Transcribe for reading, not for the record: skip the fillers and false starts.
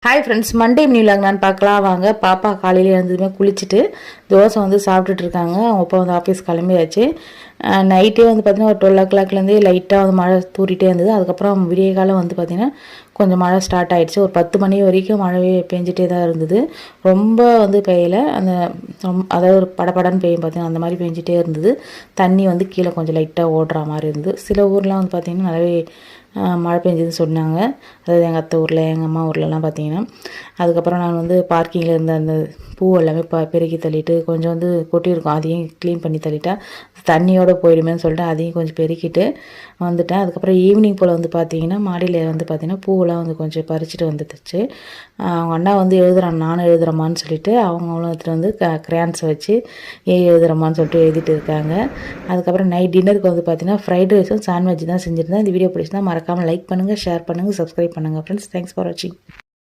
Hi friends, Monday vlog நான் பார்க்கலாம் வாங்க. பாப்பா காலையில் எழுந்ததுமே குளிச்சுட்டு தோசை வந்து சாப்பிட்டுட்டு இருக்காங்க. அவங்க அப்பா வந்து ஆஃபீஸ் கிளம்பியாச்சு. நைட்டே வந்து பார்த்திங்கன்னா ஒரு 12 o'clockலேருந்தே லைட்டாக வந்து மழை தூரிட்டே இருந்தது. அதுக்கப்புறம் விடிய காலம் வந்து பார்த்திங்கன்னா கொஞ்சம் மழை ஸ்டார்ட் ஆகிடுச்சு. ஒரு 10 மணி வரைக்கும் மழையே பெஞ்சிட்டே தான் இருந்தது. ரொம்ப வந்து பெய்யலை, அந்த அதாவது ஒரு படப்படன்னு பெய்யும் பார்த்திங்கன்னா அந்த மாதிரி பெஞ்சிட்டே இருந்தது. தண்ணி வந்து கீழே கொஞ்சம் லைட்டாக ஓடுற மாதிரி இருந்தது. சில ஊர்லாம் வந்து பார்த்திங்கன்னா நல்லாவே மழை பெஞ்சதுன்னு சொன்னாங்க. அதாவது எங்கள் அத்தை ஊரில், எங்கள் அம்மா ஊர்லலாம் பார்த்திங்கன்னா. அதுக்கப்புறம் நான் வந்து பார்க்கிங்கில் இருந்த அந்த பூ எல்லாமே பெருக்கி தள்ளிட்டு கொஞ்சம் வந்து கொட்டியிருக்கோம், அதையும் க்ளீன் பண்ணி தள்ளிட்டா தண்ணியோடு போயிடுமேன்னு சொல்லிட்டு அதையும் கொஞ்சம் பெருக்கிட்டு வந்துட்டேன். அதுக்கப்புறம் ஈவினிங் போல் வந்து பார்த்திங்கன்னா மாடியில் வந்து பார்த்திங்கன்னா பூவெல்லாம் வந்து கொஞ்சம் பறிச்சுட்டு வந்துடுச்சு. அவங்க அண்ணா வந்து எழுதுறான், நானும் எழுதுகிறம்மான்னு சொல்லிட்டு அவங்களும் எடுத்துகிட்டு வந்து கிரான்ஸை வச்சு எழுதுகிறம்மான்னு சொல்லிட்டு எழுதிட்டு இருக்காங்க. அதுக்கப்புறம் நைட் டின்னருக்கு வந்து பார்த்திங்கன்னா ஃப்ரைட் ரைஸும் சாண்ட்விச் தான் செஞ்சுருந்தேன். இந்த வீடியோ பிடிச்சிருந்தா மறக்காமல் லைக் பண்ணுங்கள், ஷேர் பண்ணுங்கள், சப்ஸ்கிரைப் பண்ணுங்கள் ஃப்ரெண்ட்ஸ். தேங்க்ஸ் ஃபார் வாட்சிங்.